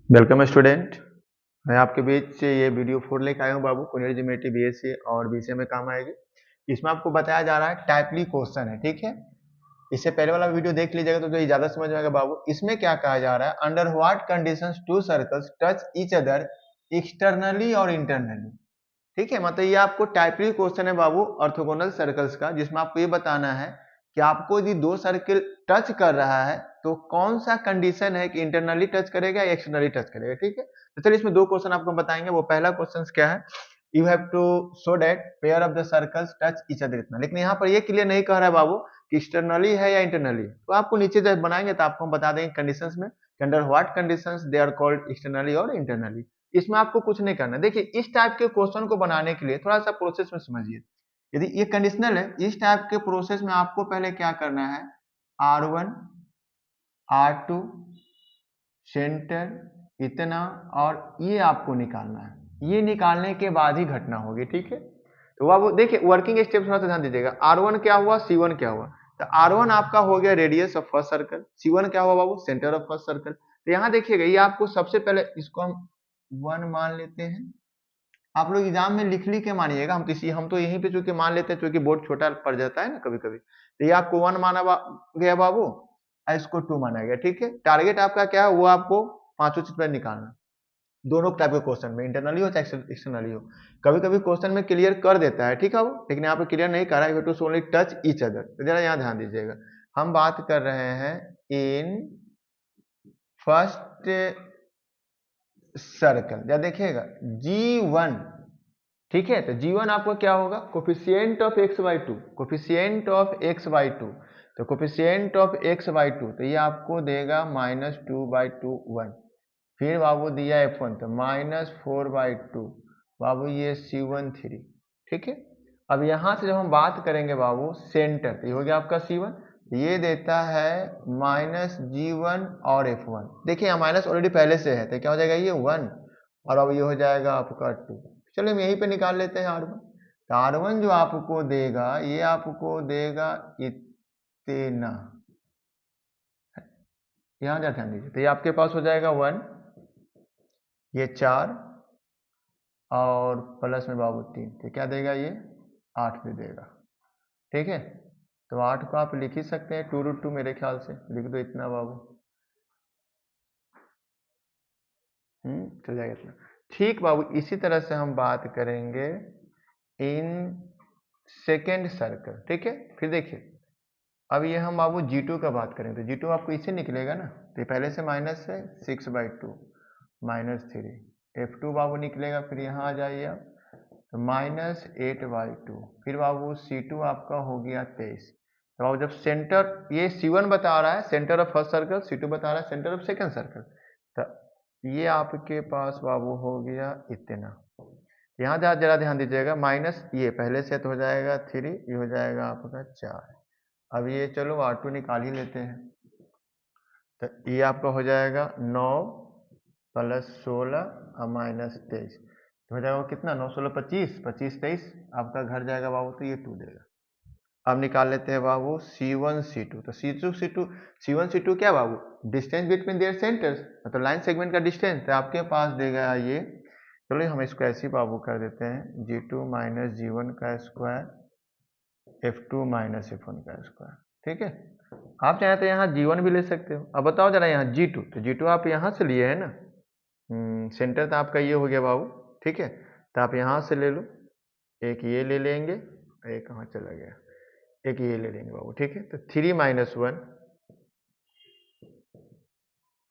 Welcome student, मैं आपके बीच से ये वीडियो 4 लेकर आया हूँ बाबू। कुनिर जियोमेट्री बीएससी और बीसीए में काम आएगी। इसमें आपको बताया जा रहा है टाइपली क्वेश्चन है, ठीक है। इससे पहले वाला वीडियो देख लीजिएगा तो ज्यादा समझ में आएगा बाबू। इसमें क्या कहा जा रहा है, under what conditions to circles touch each other externally और इंटरनली, ठीक है। मतलब ये आपको टाइपली क्वेश्चन है बाबू ऑर्थोगोनल सर्कल्स का, जिसमें आपको ये बताना है कि आपको यदि दो सर्कल टच कर रहा है तो कौन सा कंडीशन है कि इंटरनली टच करेगा या एक्सटर्नली टच करेगा, ठीक है। तो चलिए इसमें दो क्वेश्चन आपको बताएंगे। वो पहला क्वेश्चन क्या है, you have to show that pair of the circles touch each other इतना। लेकिन यहाँ पर ये क्लियर नहीं कह रहा है बाबू कि एक्सटर्नली है या इंटरनली। तो आपको नीचे जब बनाएंगे तो आपको हम बता देंगे कंडीशंस में, under what conditions they are called externally और इंटरनली। इसमें आपको कुछ नहीं करना। देखिए इस टाइप के क्वेश्चन को बनाने के लिए थोड़ा सा प्रोसेस में समझिए। यदि ये कंडीशनल है, इस टाइप के प्रोसेस में आपको पहले क्या करना है, R1 R2 सेंटर इतना और ये आपको निकालना है। ये निकालने के बाद ही घटना होगी, ठीक है। तो अब देखिए वर्किंग स्टेप थोड़ा सा ध्यान दीजिएगा। R1 क्या हुआ, C1 क्या हुआ। तो R1 आपका हो गया radius of first circle, C1 क्या हुआ बाबू, सेंटर ऑफ फर्स्ट सर्कल। तो यहाँ देखिएगा ये आपको सबसे पहले इसको हम 1 मान लेते हैं। आप लोग एग्जाम में लिख के मानिएगा, हम तो यहीं पे चूंकि मान लेते हैं क्योंकि बोर्ड छोटा पड़ जाता है ना कभी कभी। तो ये आपको 1 माना गया बाबू, इसको 2 माना गया, ठीक है। टारगेट आपका क्या है, वो आपको पांचों चीज पर निकालना। दोनों टाइप के क्वेश्चन में, इंटरनली हो चाहे एक्सटर्नली हो। कभी कभी क्वेश्चन में क्लियर कर देता है, ठीक है वो, लेकिन यहाँ पे क्लियर नहीं कर रहा है, to only touch each other. तो जरा यहाँ ध्यान दीजिएगा, हम बात कर रहे हैं इन फर्स्ट सर्कल। या देखिएगा G1, ठीक है। तो G1 आपको क्या होगा, coefficient of x by two, coefficient of x by two. तो coefficient of x by two तो ये आपको देगा -2/2 1। फिर बाबू दिया F1 तो -4/2 बाबू, ये C1 3, ठीक है। अब यहां से जब हम बात करेंगे बाबू सेंटर, तो ये हो गया आपका C1, ये देता है -G1 और F1। देखिए यहाँ माइनस ऑलरेडी पहले से है तो क्या हो जाएगा ये 1, और अब ये हो जाएगा आपका 2। चलिए हम यहीं पे निकाल लेते हैं R1। तो R1 जो आपको देगा, ये आपको देगा इतना, यहाँ जा ध्यान दीजिए। तो ये आपके पास हो जाएगा 1, ये 4 और प्लस में बाबू 3, तो क्या देगा ये 8 भी देगा, ठीक है। तो 8 को आप लिख ही सकते हैं 2√2, मेरे ख्याल से लिख दो इतना बाबू, चल जाएगा इतना, ठीक बाबू। इसी तरह से हम बात करेंगे इन सेकेंड सर्कल, ठीक है। फिर देखिए अब ये हम बाबू G2 का बात करें तो G2 आपको इससे निकलेगा ना, तो पहले से माइनस है 6/2 -3, F2 बाबू निकलेगा। फिर यहाँ आ जाइए आप तो -8/2। फिर बाबू C2 आपका हो गया 23। तो बाबू जब सेंटर, ये C1 बता रहा है centre of first circle, C2 बता रहा है सेंटर ऑफ सेकंड सर्कल, तो ये आपके पास बाबू हो गया इतना। यहाँ जरा ध्यान दीजिएगा, माइनस ये पहले से तो हो जाएगा 3, ये हो जाएगा आपका 4। अब ये चलो R2 निकाल ही लेते हैं। तो ये आपका हो जाएगा 9 + 16 और -23, तो हो जाएगा कितना, 9 16 25, 25 23 आपका घर जाएगा बाबू, तो ये 2 देगा। अब निकाल लेते हैं बाबू C1 C2। तो C1 C2 क्या बाबू, डिस्टेंस बिटवीन देयर सेंटर्स, मतलब लाइन सेगमेंट का डिस्टेंस। तो आपके पास देगा ये, चलो हम इसको ऐसे ही बाबू कर देते हैं, G2 - G1 का स्क्वायर, F2 - F1 का स्क्वायर, ठीक है। आप चाहे तो यहाँ G1 भी ले सकते हो। अब बताओ जरा यहाँ G2, तो G2 आप यहाँ से लिए है ना, सेंटर तो आपका ये हो गया बाबू, ठीक है। तो आप यहाँ से ले लो, एक ये ले लेंगे, एक कहाँ चला गया, एक ये ले लेंगे बाबू, ठीक है। तो 3 - 1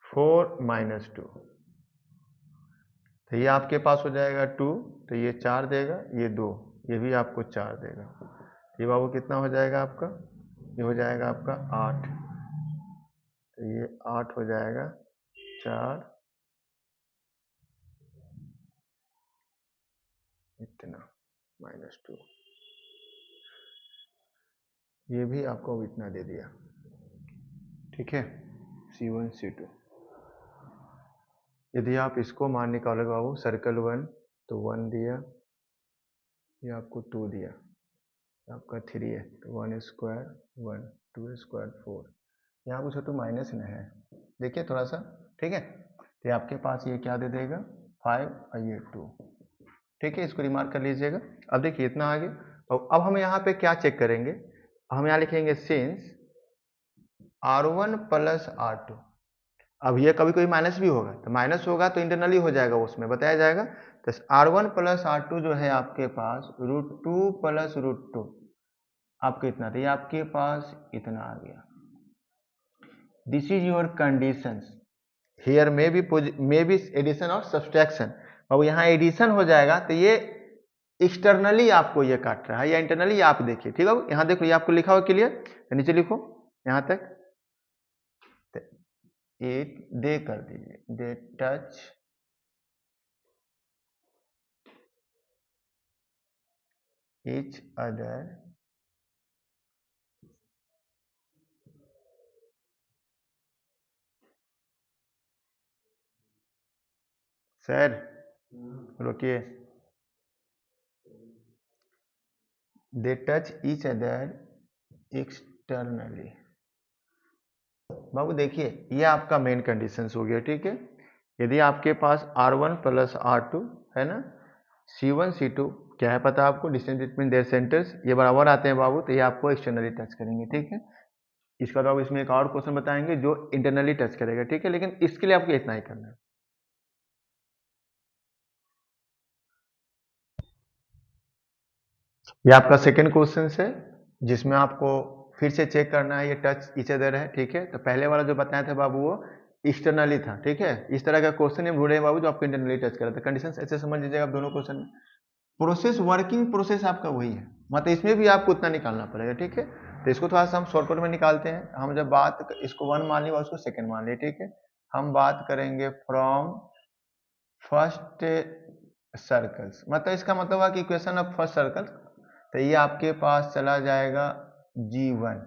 4 - 2, तो ये आपके पास हो जाएगा 2, तो ये 4 देगा, ये 2, ये भी आपको 4 देगा। ये बाबू कितना हो जाएगा आपका, ये हो जाएगा आपका 8, तो ये 8 हो जाएगा 4 इतना -2, ये भी आपको इतना दे दिया, ठीक है। C1 C2, यदि आप इसको मान निकालोगे बाबू सर्कल 1 तो 1 दिया, ये आपको 2 दिया, आपका 3 है, तो 1 स्क्वायर 1, 2 स्क्वायर 4, यहाँ कुछ तो माइनस में है, देखिए थोड़ा सा, ठीक है। तो आपके पास ये क्या दे देगा 5 और ये 2, ठीक है, इसको रिमार्क कर लीजिएगा। अब देखिए इतना आगे, और अब हम यहाँ पे क्या चेक करेंगे, हम यहाँ लिखेंगे सिंस R1 प्लस R2। अब ये कभी कोई माइनस भी होगा, तो माइनस होगा तो इंटरनली हो जाएगा, उसमें बताया जाएगा। तो R1 प्लस R2 जो है आपके पास √2 प्लस √2, आपको इतना, तो ये आपके पास इतना आ गया। This is your conditions, here may be addition और सब्सट्रैक्शन। अब यहाँ एडिशन हो जाएगा तो ये एक्सटर्नली आपको ये काट रहा है या इंटरनली, आप देखिए, ठीक है। यहाँ देखो, ये आपको लिखा हुआ क्लियर, तो नीचे लिखो यहाँ तक, इट दे कर दीजिए, they touch each other sir रोकिए, they touch each other externally. बाबू देखिए, ये आपका मेन कंडीशंस हो गया, ठीक है। यदि आपके पास R1 प्लस R2 है ना, C1 C2 क्या है पता आपको, डिस्टेंस बिटवीन देयर सेंटर्स, ये बराबर आते हैं बाबू, तो ये आपको एक्सटर्नली टच करेंगे, ठीक है। इसका तो आप इसमें एक और क्वेश्चन बताएंगे जो इंटरनली टच करेगा, ठीक है, लेकिन इसके लिए आपको इतना ही करना है। ये आपका सेकेंड क्वेश्चन है, जिसमें आपको फिर से चेक करना है ये टच ईच अदर है, ठीक है। तो पहले वाला जो बताया था बाबू वो एक्सटर्नली था, ठीक है। इस तरह का क्वेश्चन हम ढूंढे बाबू जो आपको इंटरनली टच करा था। कंडीशन ऐसे समझ लीजिएगा आप दोनों क्वेश्चन में, प्रोसेस वर्किंग प्रोसेस आपका वही है, मतलब इसमें भी आपको उतना निकालना पड़ेगा, ठीक है। तो इसको थोड़ा सा हम शॉर्टकट में निकालते हैं। हम जब बात इसको 1 मान लिया, उसको सेकेंड मान लिया, ठीक है। हम बात करेंगे फ्रॉम फर्स्ट सर्कल्स, मतलब इसका मतलब है कि इक्वेशन ऑफ फर्स्ट सर्कल, तो ये आपके पास चला जाएगा G1।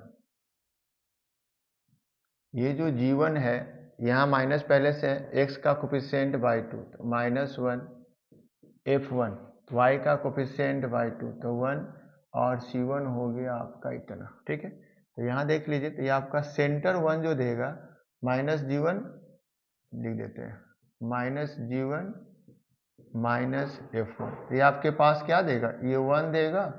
ये जो G1 है, यहाँ माइनस पहले से x का कोफिशिएंट बाई 2, तो -1 F1, y का कोफिशिएंट बाई 2 तो 1, और C1 हो गया आपका इतना, ठीक है। तो यहाँ देख लीजिए, तो ये आपका सेंटर 1 जो देगा -G1 लिख देते हैं, -G1 माइनस F1, ये आपके पास क्या देगा, ये 1 देगा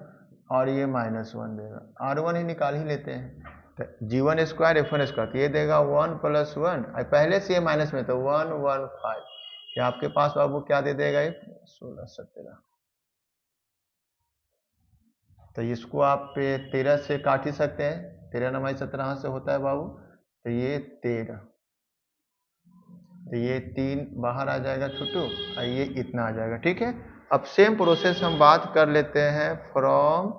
और ये -1 देगा, R1 ही निकाल ही लेते हैं। तो G1 स्क्वायर F1 स्क्वायर, तो ये देगा 1 + 1, पहले से ये माइनस में, तो 115, क्या आपके पास बाबू क्या दे देगा, ये 16 17। तो इसको आप 13 से काट ही सकते हैं, 13 9 17 से होता है बाबू, तो ये 13, तो ये 3 बाहर आ जाएगा छोटू, और ये इतना आ जाएगा, ठीक है। अब सेम प्रोसेस हम बात कर लेते हैं फ्रॉम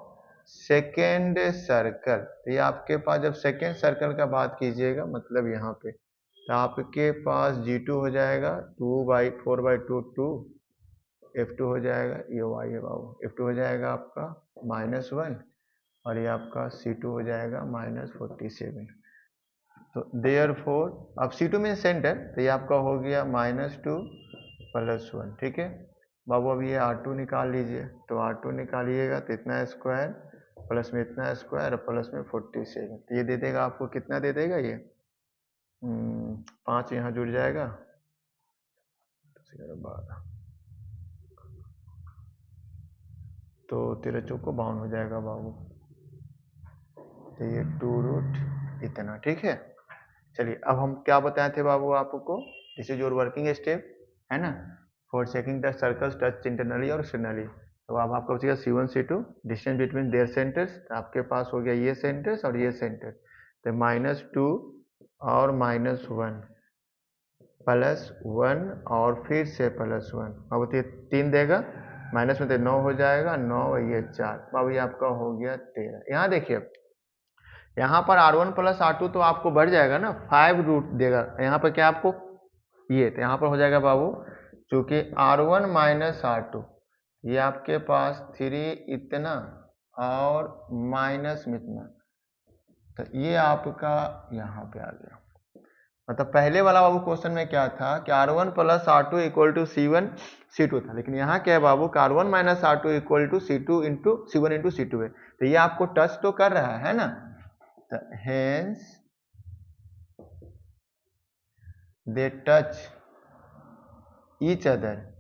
सेकेंड सर्कल। तो ये आपके पास जब सेकेंड सर्कल का बात कीजिएगा, मतलब यहाँ पे, तो आपके पास G2 हो जाएगा 2/4/2 2, F2 हो जाएगा, ये y है बाबू, F2 हो जाएगा आपका -1, और ये आपका C2 हो जाएगा -47। तो देयरफॉर अब C2 में सेंटर, तो ये आपका हो गया -2 + 1, ठीक है बाबू। अब ये R2 निकाल लीजिए, तो R2 निकालिएगा तो इतना स्क्वायर प्लस में इतना स्क्वायर प्लस में 47, तो ये दे देगा आपको, कितना दे देगा ये 5 यहाँ जुड़ जाएगा, 12, तो 13 चौको 52 हो जाएगा बाबू, तो ये 2 इतना, ठीक है। चलिए अब हम क्या बताए थे बाबू आपको, this is your working step, है ना, for checking the circles touch internally और एक्सटर्नली। तो अब आपका बचेगा C1 C2 distance between their centres, तो आपके पास हो गया ये सेंटर्स और ये सेंटर, तो -2 और -1 +1 और फिर से +1, अब ये 3 देगा, माइनस में तो 9 हो जाएगा, 9 और ये 4, अब ये आपका हो गया 13। यहाँ देखिए, यहाँ पर R1 + R2 तो आपको बढ़ जाएगा ना, 5 देगा, यहाँ पर क्या आपको ये, तो यहाँ पर हो जाएगा बाबू, चूंकि R1 - R2, ये आपके पास 3 इतना और माइनस में इतना, तो ये आपका यहाँ पे आ गया, मतलब पहले वाला बाबू क्वेश्चन में क्या था कि R1 plus R2 equal to C1 C2 था, लेकिन यहाँ क्या है बाबू कि R1 minus R2 equal to C2 into C1 into C2 है। तो ये आपको टच तो कर रहा है ना, तो hence they touch each other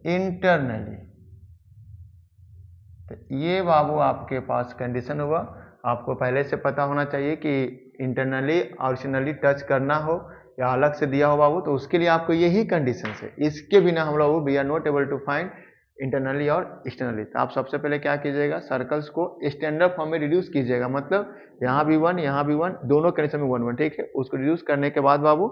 internally. तो ये बाबू आपके पास कंडीशन हुआ। आपको पहले से पता होना चाहिए कि इंटरनली और एक्सटर्नली टच करना हो या अलग से दिया हो बाबू, तो उसके लिए आपको यही कंडीशन है। इसके बिना हम लोग we are not able to find internally और एक्सटर्नली। तो आप सबसे पहले क्या कीजिएगा, सर्कल्स को स्टैंडर्ड फॉर्म में रिड्यूस कीजिएगा, मतलब यहाँ भी 1 यहाँ भी 1, दोनों कंडीशन में 1 1, ठीक है। उसको रिड्यूस करने के बाद बाबू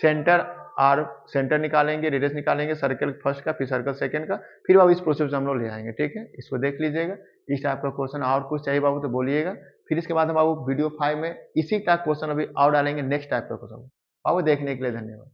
सेंटर आर सेंटर निकालेंगे, रेडियस निकालेंगे सर्कल फर्स्ट का, फिर सर्कल सेकंड का, फिर बाबू इस प्रोसेस से हम लोग ले आएंगे, ठीक है। इसको देख लीजिएगा। इस टाइप का क्वेश्चन और कुछ चाहिए बाबू तो बोलिएगा। फिर इसके बाद हम बाबू वीडियो 5 में इसी टाइप क्वेश्चन अभी और डालेंगे, नेक्स्ट टाइप का क्वेश्चन। बाबू देखने के लिए धन्यवाद।